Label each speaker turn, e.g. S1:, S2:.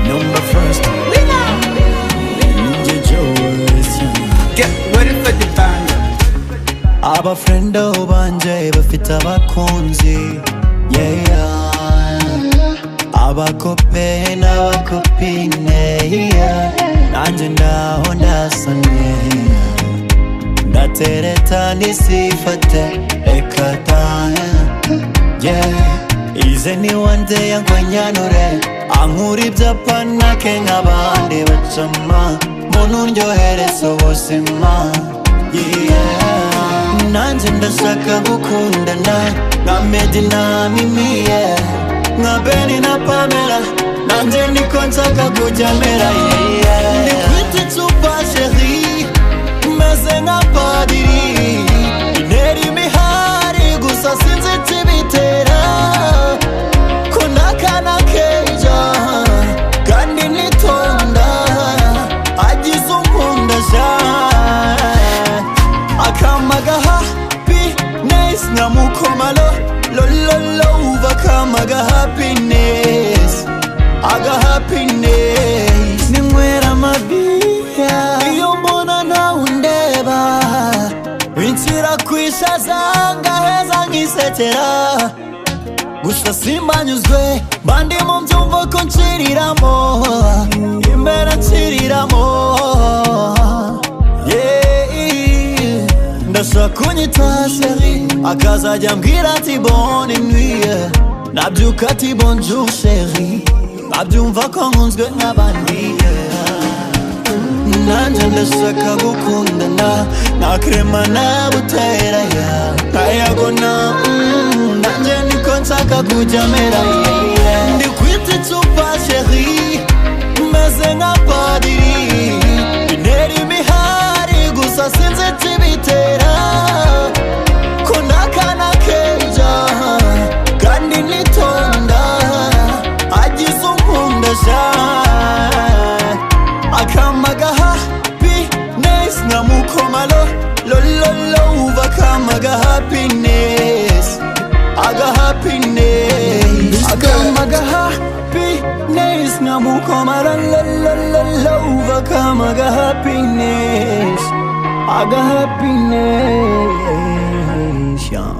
S1: Number first. Ninja Joes.
S2: Get ready for the band.
S1: Abafrendo banje bafite abakunzi, yeah. Abakope n'abakopine, yeah. Nanje ndaho ndasanye, ndatereta nisifate ekata, yeah. Ize ni wande yankwanyanure, ankura ibyapa nake nk'abandi bacama, muntu ndyohereza ubuzima, yeah. Nanje ndashaka gukundana nka Meddy na Mimi, yeah. Nka Benny na Pamela, nanje niko nshaka kujya mera, yeah. Ndikwita icupa chérie, meze nka padiri, intera imihari gusa sinzi ikibitera, ko n'akana keja kandi nitonda, agize unkunda cyane, akamagaha happiness nkamukomalo lololo vakamaga happiness, aga happiness ninywera amabiya iyo mbona nawe undeba, winshyira kwishaza ngaheza nkisekera, gusa simbanyuzwe bandi mu mbyumva ko nshiriramo, imbere nshiriramo, yeah. Ndashaka unyita chérie, akazajya ambwira ati bonne nuit, yeah. Nabyuka ati bonjour chérie, abyumva ko nkunzwe nk'abandi, yeah. Nanje ndashaka gukundana na Clement na Butera, yeah. Nkayagona, nanje niko nshaka kujya mera, yeah. Ndikwita icupa chérie, meze nka padiri, intera imihari gusa sinzi ikibitera, ko n'akana keja kandi nitonda, agize unkunda cyane, akamaga happiness nkamukomalo lololo vakamaga happiness, aga happiness, akamaga happiness nkamukomalo lololo vakamaga happiness, aga happiness, yeah.